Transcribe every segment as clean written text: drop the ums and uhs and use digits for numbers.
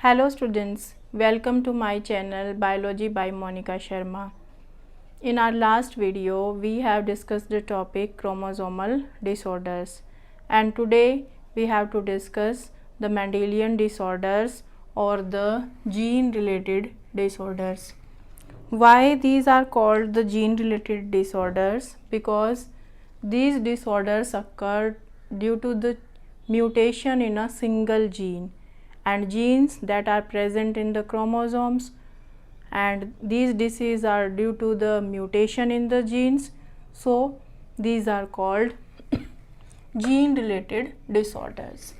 Hello students, welcome to my channel Biology by Monica Sharma. In our last video, we have discussed the topic chromosomal disorders, and today we have to discuss the Mendelian disorders or the gene related disorders. Why these are called the gene related disorders? Because these disorders occur due to the mutation in a single gene, and genes that are present in the chromosomes, and these diseases are due to the mutation in the genes. So these are called gene related disorders.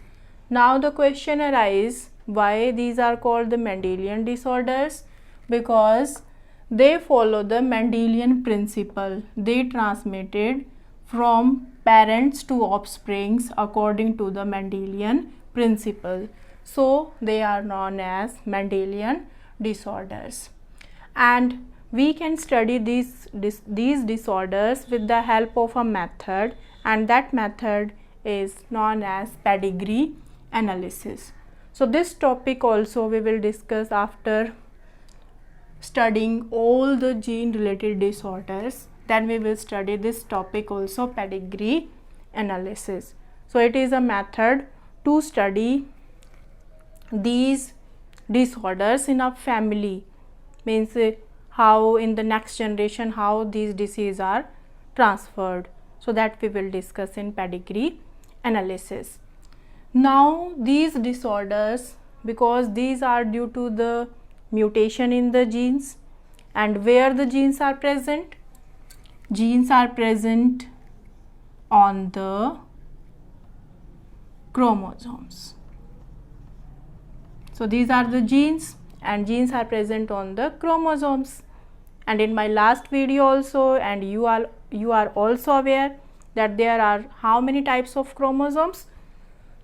Now the question arises, why these are called the Mendelian disorders? Because they follow the Mendelian principle. They transmitted from parents to offsprings according to the Mendelian principle. So they are known as Mendelian disorders. And we can study these disorders with the help of a method, and that method is known as pedigree analysis. So this topic also we will discuss after studying all the gene related disorders. Then we will study this topic also, pedigree analysis. So it is a method to study these disorders in a family, means how in the next generation how these diseases are transferred. So that we will discuss in pedigree analysis. Now these disorders, because these are due to the mutation in the genes, and where the genes are present? Genes are present on the chromosomes. So these are the genes, and genes are present on the chromosomes. And in my last video also, and you are also aware that there are how many types of chromosomes?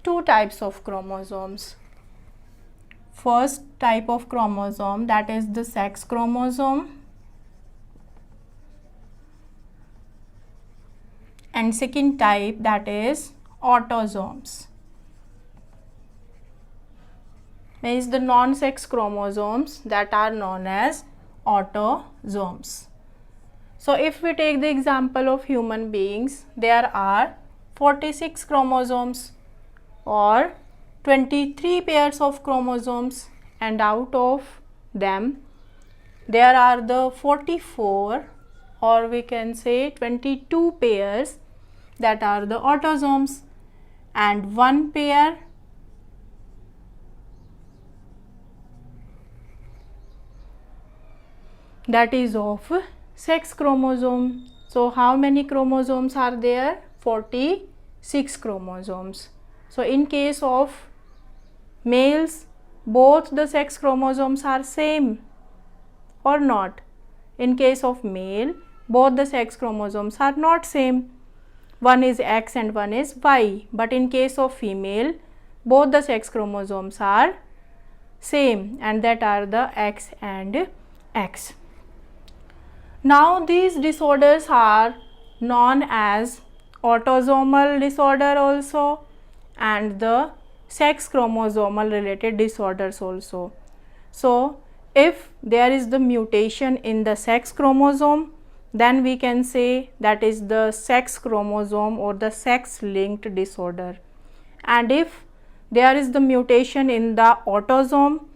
2 types of chromosomes. First type of chromosome, that is the sex chromosome, and second type, that is autosomes. Means the non-sex chromosomes that are known as autosomes. So if we take the example of human beings, there are 46 chromosomes or 23 pairs of chromosomes, and out of them there are the 44, or we can say 22 pairs that are the autosomes, and 1 pair that is of sex chromosome. So how many chromosomes are there? 46 chromosomes. So in case of males, both the sex chromosomes are same or not? In case of male, both the sex chromosomes are not same. One is X and one is Y. But in case of female, both the sex chromosomes are same, and that are the X and X. Now these disorders are known as autosomal disorder also, and the sex chromosomal related disorders also. So if there is the mutation in the sex chromosome, then we can say that is the sex chromosome or the sex linked disorder. And if there is the mutation in the autosome,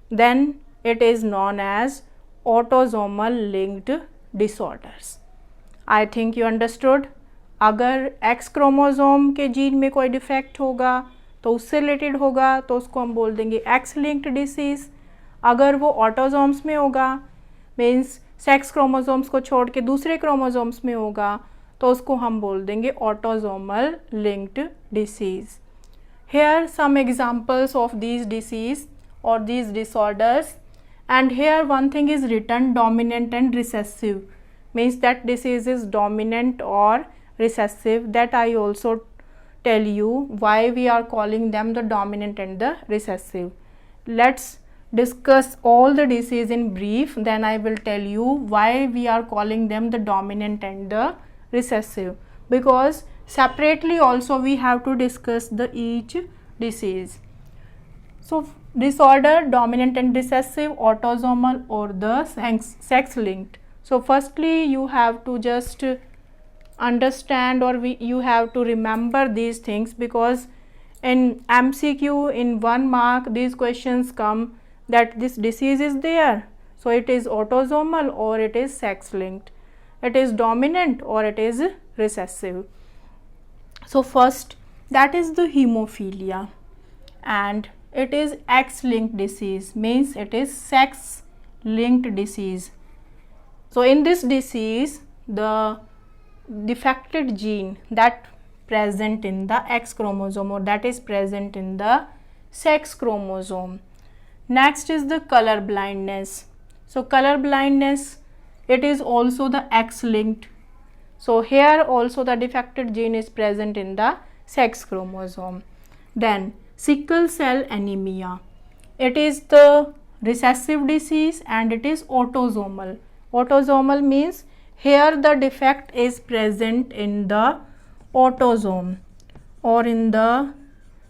then it is known as autosomal linked disorders. I think you understood. अगर X chromosome के gene में कोई defect होगा तो उससे related होगा तो उसको हम बोल देंगे X लिंक्ड डिसीज़. अगर वो ऑटोसोम्स में होगा, मीन्स सेक्स क्रोमोसोम्स को छोड़ के दूसरे क्रोमोसोम्स में होगा, तो उसको हम बोल देंगे autosomal linked disease. Here some examples of these disease or these disorders, and here one thing is written, dominant and recessive, means that disease is dominant or recessive. That I also tell you why we are calling them the dominant and the recessive. Let's discuss all the disease in brief, then I will tell you why we are calling them the dominant and the recessive, because separately also we have to discuss the each disease. So disorder dominant and recessive, autosomal or the sex linked. So firstly you have to just understand, or you have to remember these things, because in MCQ in 1 mark these questions come that this disease is there, so it is autosomal or it is sex linked, it is dominant or it is recessive. So first, that is the hemophilia, and it is X linked disease, means it is sex linked disease. So in this disease, the defected gene that present in the X chromosome, or that is present in the sex chromosome. Next is the color blindness. So color blindness, it is also the X linked. So here also the defected gene is present in the sex chromosome. Then sickle cell anemia, it is the recessive disease and it is autosomal. Autosomal means here the defect is present in the autosome or in the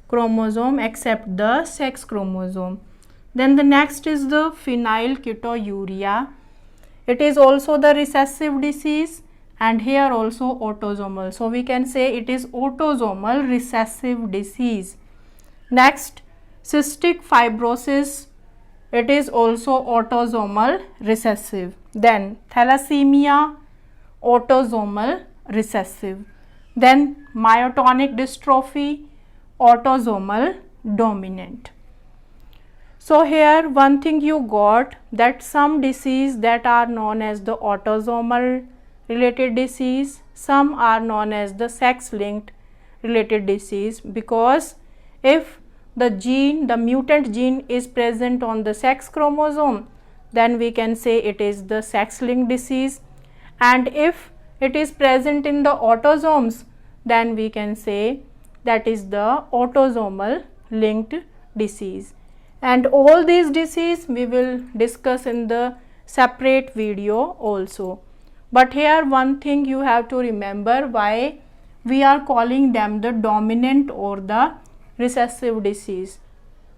chromosome except the sex chromosome. Then the next is the phenylketonuria. It is also the recessive disease and here also autosomal. So we can say it is autosomal recessive disease. Next, cystic fibrosis, it is also autosomal recessive. Then thalassemia, autosomal recessive. Then myotonic dystrophy, autosomal dominant. So here one thing you got, that some disease that are known as the autosomal related disease, some are known as the sex linked related disease, because if the gene, the mutant gene is present on the sex chromosome, then we can say it is the sex linked disease, and if it is present in the autosomes, then we can say that is the autosomal linked disease. And all these disease we will discuss in the separate video also. But here one thing you have to remember, why we are calling them the dominant or the recessive disease,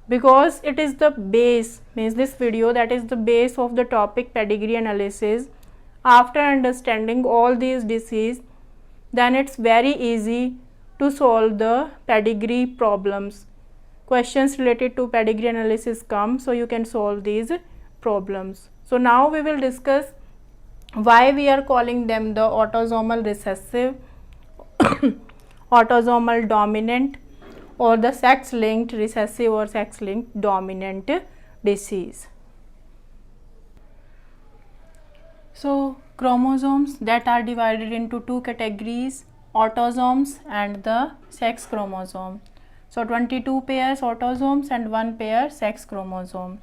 because it is the base, means this video, that is the base of the topic pedigree analysis. After understanding all these disease, then it's very easy to solve the pedigree problems. Questions related to pedigree analysis come, so you can solve these problems. So now we will discuss why we are calling them the autosomal recessive, autosomal dominant, or the sex linked recessive or sex linked dominant disease. So chromosomes that are divided into two categories, autosomes and the sex chromosome. So 22 pairs autosomes and 1 pair sex chromosome.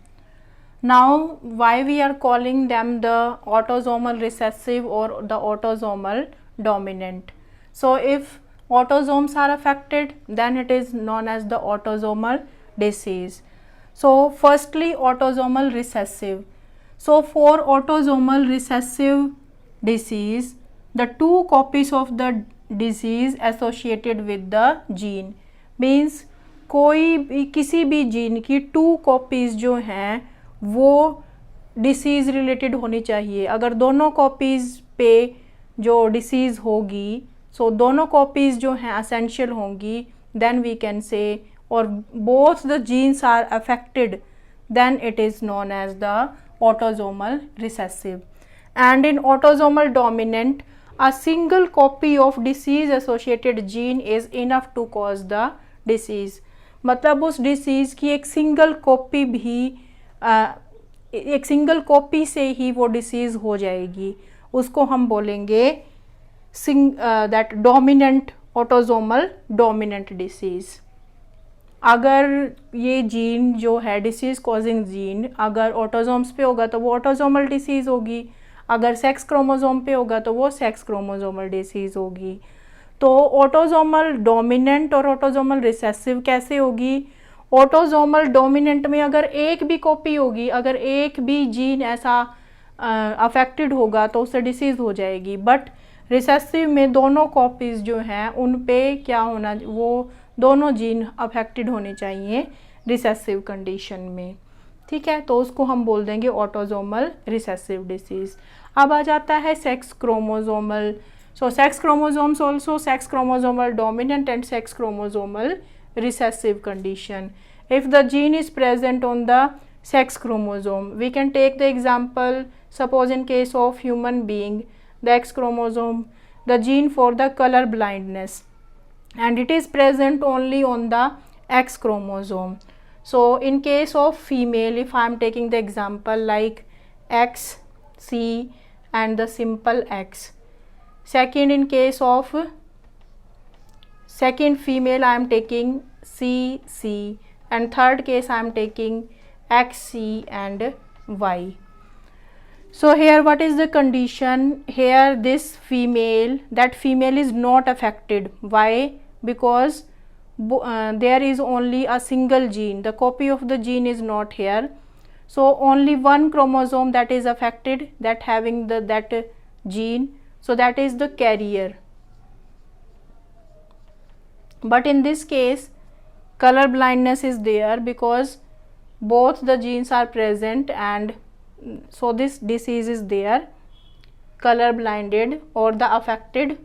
Now why we are calling them the autosomal recessive or the autosomal dominant? So if autosomes are affected, then it is known as the autosomal disease. So firstly, autosomal recessive. So for autosomal recessive disease, the 2 copies of the disease associated with the gene, means कोई भी किसी भी gene की 2 copies जो हैं वो disease related होनी चाहिए. अगर दोनों कॉपीज़ पे जो डिसीज़ होगी, सो दोनों कॉपीज़ जो हैं असेंशियल होंगी, देन वी कैन से, और both the genes are affected, then it is known as the autosomal recessive. And in autosomal dominant, a single copy of disease associated gene is enough to cause the disease. मतलब उस disease की एक single copy भी एक single copy से ही वो disease हो जाएगी, उसको हम बोलेंगे that dominant autosomal dominant disease. अगर ये जीन जो है डिसीज़ कॉजिंग जीन अगर ऑटोजोम्स पे होगा तो वो ऑटोजोमल डिसीज़ होगी, अगर सेक्स क्रोमोजोम पे होगा तो वो सेक्स क्रोमोजोमल डिसीज़ होगी. तो ऑटोजोमल डोमिनेंट और ऑटोजोमल रिसेसिव कैसे होगी? ऑटोजोमल डोमिनेंट में अगर एक भी कॉपी होगी, अगर एक भी जीन ऐसा अफेक्टेड होगा तो उससे डिसीज़ हो जाएगी. बट रिसेसिव में दोनों कॉपीज़ जो हैं उन पे क्या होना, वो दोनों जीन अफेक्टेड होने चाहिए, रिसेसिव कंडीशन में, ठीक है, तो उसको हम बोल देंगे ऑटोसोमल रिसेसिव डिसीज। अब आ जाता है sex chromosomal. So sex chromosomes also sex chromosomal dominant and sex chromosomal recessive condition. If the gene is present on the sex chromosome, we can take the example, suppose in case of human being, the X chromosome, the gene for the color blindness, and it is present only on the X chromosome. So in case of female, if I am taking the example like X, C and the simple X. Second, in case of second female, I am taking C, and third case I am taking XC and Y. So here what is the condition? Here this female, that female is not affected. Why? Because there is only a single gene, the copy of the gene is not here. So only one chromosome that is affected, that having that gene, so that is the carrier. But in this case color blindness is there because both the genes are present, and so this disease is there, color blinded or the affected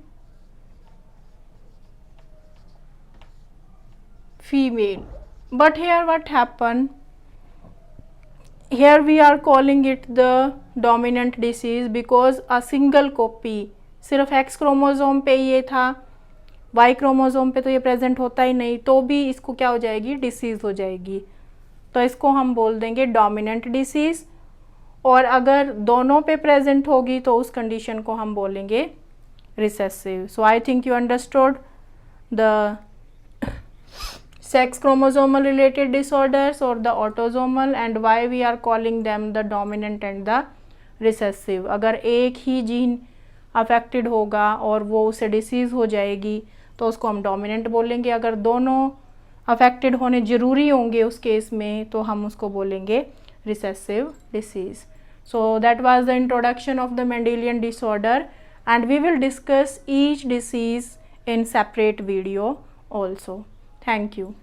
female. But here what happened, here we are calling it the dominant disease because a single copy, सिर्फ X chromosome पे ये था, Y chromosome पे तो ये present होता ही नहीं, तो भी इसको क्या हो जाएगी, डिसीज़ हो जाएगी, तो इसको हम बोल देंगे डोमिनेंट डिसीज़। और अगर दोनों पे प्रेजेंट होगी तो उस कंडीशन को हम बोलेंगे recessive. So I think you understood the sex chromosomal related disorders और the autosomal and why we are calling them the dominant and the recessive. अगर एक ही जीन अफेक्टेड होगा और वो उसे डिसीज़ हो जाएगी तो उसको हम डोमिनेंट बोलेंगे, अगर दोनों अफेक्टेड होने ज़रूरी होंगे उस केस में तो हम उसको बोलेंगे recessive disease. So that was the introduction of the Mendelian disorder and we will discuss each disease in separate video also. Thank you.